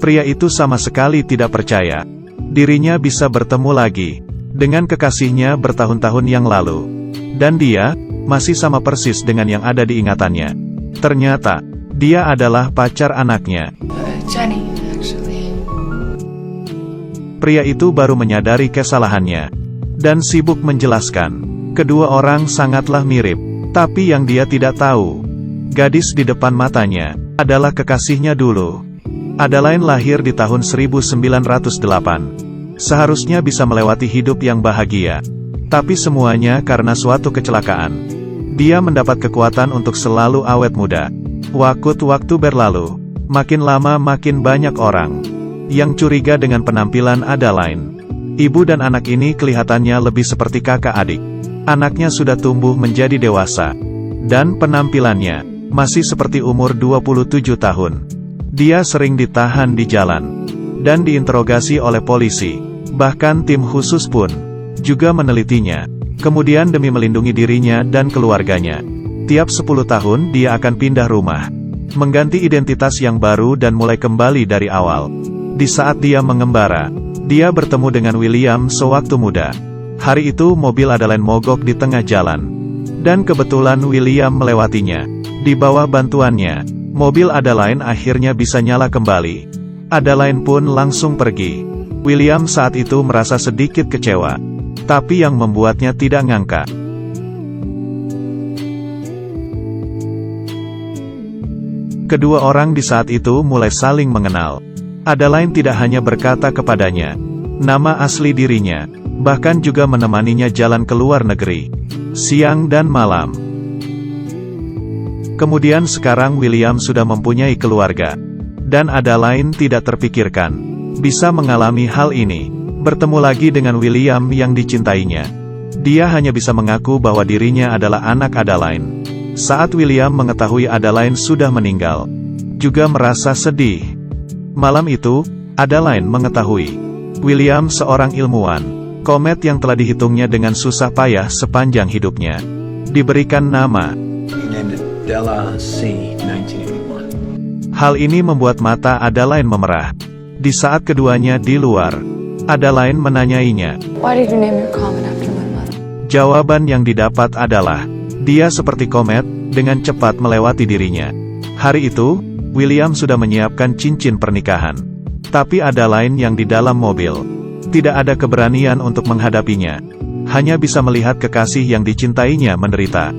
Pria itu sama sekali tidak percaya dirinya bisa bertemu lagi dengan kekasihnya bertahun-tahun yang lalu. Dan dia masih sama persis dengan yang ada di ingatannya. Ternyata dia adalah pacar anaknya. Jenny, actually. Pria itu baru menyadari kesalahannya dan sibuk menjelaskan. Kedua orang sangatlah mirip, tapi yang dia tidak tahu, gadis di depan matanya adalah kekasihnya dulu. Adaline lahir di tahun 1908. Seharusnya bisa melewati hidup yang bahagia. Tapi semuanya karena suatu kecelakaan. Dia mendapat kekuatan untuk selalu awet muda. Waktu berlalu, makin lama makin banyak orang yang curiga dengan penampilan Adaline. Ibu dan anak ini kelihatannya lebih seperti kakak adik. Anaknya sudah tumbuh menjadi dewasa. Dan penampilannya masih seperti umur 27 tahun. Dia sering ditahan di jalan dan diinterogasi oleh polisi. Bahkan tim khusus pun juga menelitinya. Kemudian demi melindungi dirinya dan keluarganya, tiap 10 tahun dia akan pindah rumah, mengganti identitas yang baru dan mulai kembali dari awal. Di saat dia mengembara, dia bertemu dengan William sewaktu muda. Hari itu mobil Adaline mogok di tengah jalan. Dan kebetulan William melewatinya. Di bawah bantuannya, mobil Adaline akhirnya bisa nyala kembali. Adaline pun langsung pergi. William saat itu merasa sedikit kecewa. Tapi yang membuatnya tidak ngangka, kedua orang di saat itu mulai saling mengenal. Adaline tidak hanya berkata kepadanya nama asli dirinya, bahkan juga menemaninya jalan ke luar negeri, siang dan malam. Kemudian sekarang William sudah mempunyai keluarga, dan Adaline tidak terpikirkan bisa mengalami hal ini. Bertemu lagi dengan William yang dicintainya. Dia hanya bisa mengaku bahwa dirinya adalah anak Adaline. Saat William mengetahui Adaline sudah meninggal, juga merasa sedih. Malam itu, Adaline mengetahui William seorang ilmuwan, komet yang telah dihitungnya dengan susah payah sepanjang hidupnya, diberikan nama Della C. 1981. Hal ini membuat mata Adaline memerah. Di saat keduanya di luar, Adaline menanyainya, Why did you name your comet after my mother? Jawaban yang didapat adalah, dia seperti komet, dengan cepat melewati dirinya. Hari itu, William sudah menyiapkan cincin pernikahan. Tapi Adaline yang di dalam mobil, tidak ada keberanian untuk menghadapinya. Hanya bisa melihat kekasih yang dicintainya menderita.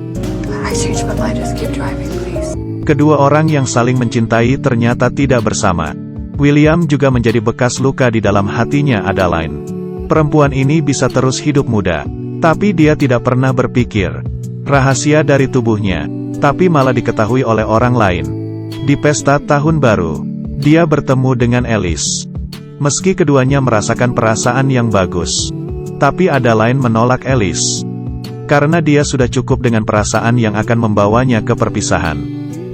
I changed my mind, just keep driving, please. Kedua orang yang saling mencintai ternyata tidak bersama. William juga menjadi bekas luka di dalam hatinya Adaline. Perempuan ini bisa terus hidup muda, tapi dia tidak pernah berpikir rahasia dari tubuhnya, tapi malah diketahui oleh orang lain. Di pesta tahun baru, dia bertemu dengan Alice. Meski keduanya merasakan perasaan yang bagus, tapi Adaline menolak Alice. Karena dia sudah cukup dengan perasaan yang akan membawanya ke perpisahan.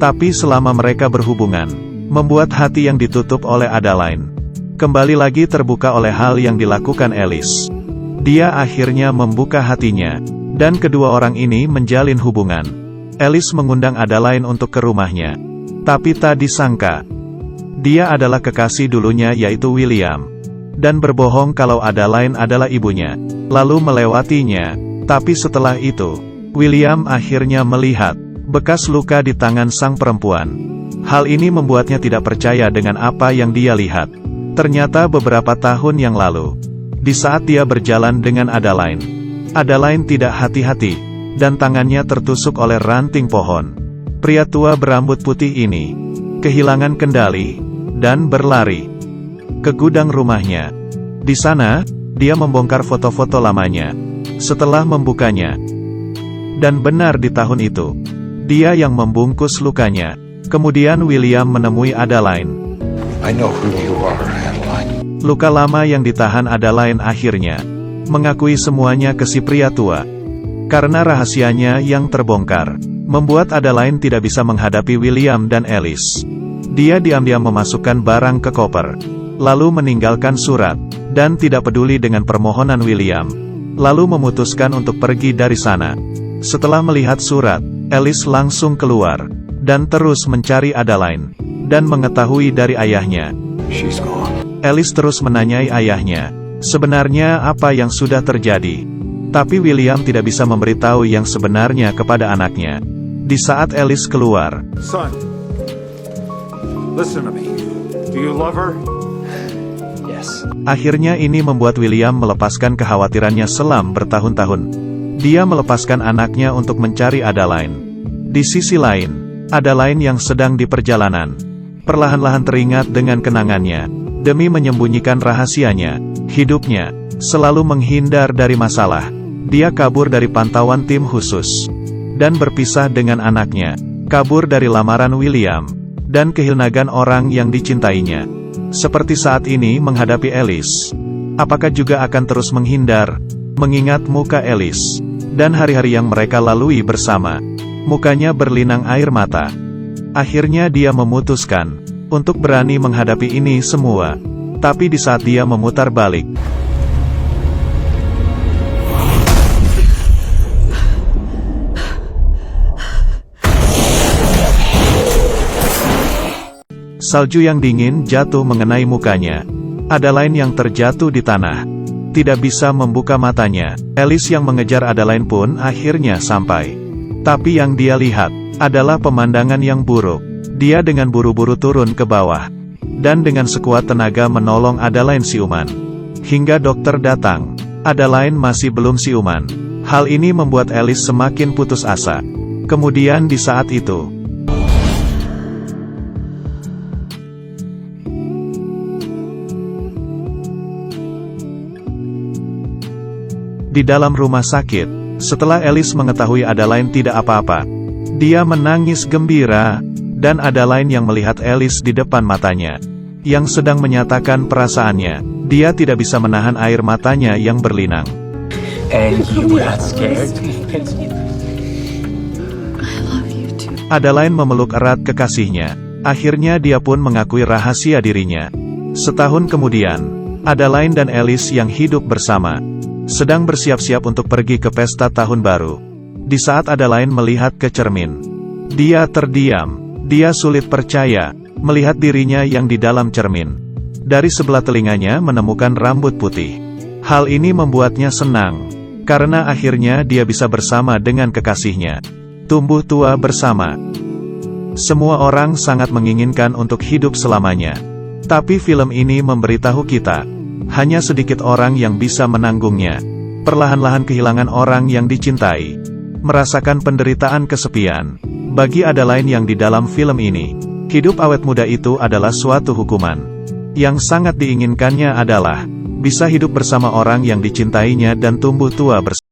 Tapi selama mereka berhubungan, membuat hati yang ditutup oleh Adaline kembali lagi terbuka oleh hal yang dilakukan Alice. Dia akhirnya membuka hatinya, dan kedua orang ini menjalin hubungan. Alice mengundang Adaline untuk ke rumahnya. Tapi tak disangka, dia adalah kekasih dulunya yaitu William. Dan berbohong kalau Adaline adalah ibunya, lalu melewatinya. Tapi setelah itu, William akhirnya melihat bekas luka di tangan sang perempuan. Hal ini membuatnya tidak percaya dengan apa yang dia lihat. Ternyata beberapa tahun yang lalu, di saat dia berjalan dengan Adaline, Adaline tidak hati-hati, dan tangannya tertusuk oleh ranting pohon. Pria tua berambut putih ini kehilangan kendali, dan berlari ke gudang rumahnya. Di sana, dia membongkar foto-foto lamanya. Setelah membukanya, dan benar di tahun itu, dia yang membungkus lukanya. Kemudian William menemui Adaline. I know who you are, Adeline. Luka lama yang ditahan Adaline akhirnya mengakui semuanya ke si pria tua. Karena rahasianya yang terbongkar, membuat Adaline tidak bisa menghadapi William dan Alice. Dia diam-diam memasukkan barang ke koper, lalu meninggalkan surat, dan tidak peduli dengan permohonan William. Lalu memutuskan untuk pergi dari sana. Setelah melihat surat, Alice langsung keluar dan terus mencari Adaline, dan mengetahui dari ayahnya She's gone. Alice terus menanyai ayahnya, sebenarnya apa yang sudah terjadi. Tapi William tidak bisa memberitahu yang sebenarnya kepada anaknya. Di saat Alice keluar, Son, listen to me. Do you love her? Yes. akhirnya ini membuat William melepaskan kekhawatirannya selama bertahun-tahun. Dia melepaskan anaknya untuk mencari Adeline. Di sisi lain, Adeline yang sedang di perjalanan, perlahan-lahan teringat dengan kenangannya. Demi menyembunyikan rahasianya, hidupnya selalu menghindar dari masalah. Dia kabur dari pantauan tim khusus dan berpisah dengan anaknya, kabur dari lamaran William dan kehilangan orang yang dicintainya. Seperti saat ini menghadapi Alice, apakah juga akan terus menghindar, mengingat muka Alice dan hari-hari yang mereka lalui bersama. Mukanya berlinang air mata. Akhirnya dia memutuskan untuk berani menghadapi ini semua. Tapi di saat dia memutar balik, salju yang dingin jatuh mengenai mukanya. Adeline yang terjatuh di tanah, tidak bisa membuka matanya. Alice yang mengejar Adeline pun akhirnya sampai. Tapi yang dia lihat adalah pemandangan yang buruk. Dia dengan buru-buru turun ke bawah, dan dengan sekuat tenaga menolong Adeline siuman. Hingga dokter datang, Adeline masih belum siuman. Hal ini membuat Alice semakin putus asa. Kemudian di saat itu, di dalam rumah sakit, setelah Alice mengetahui Adeline tidak apa-apa, dia menangis gembira. Dan Adeline yang melihat Alice di depan matanya, yang sedang menyatakan perasaannya. Dia tidak bisa menahan air matanya yang berlinang. And you got scared? I love you too. Adeline memeluk erat kekasihnya. Akhirnya dia pun mengakui rahasia dirinya. Setahun kemudian, Adeline dan Alice yang hidup bersama, sedang bersiap-siap untuk pergi ke pesta tahun baru. Di saat Adeline melihat ke cermin, dia terdiam. Dia sulit percaya melihat dirinya yang di dalam cermin. Dari sebelah telinganya menemukan rambut putih. Hal ini membuatnya senang, karena akhirnya dia bisa bersama dengan kekasihnya. Tumbuh tua bersama. Semua orang sangat menginginkan untuk hidup selamanya. Tapi film ini memberitahu kita, hanya sedikit orang yang bisa menanggungnya. Perlahan-lahan kehilangan orang yang dicintai. Merasakan penderitaan kesepian. Bagi Adeline yang di dalam film ini, hidup awet muda itu adalah suatu hukuman. Yang sangat diinginkannya adalah bisa hidup bersama orang yang dicintainya dan tumbuh tua bersama.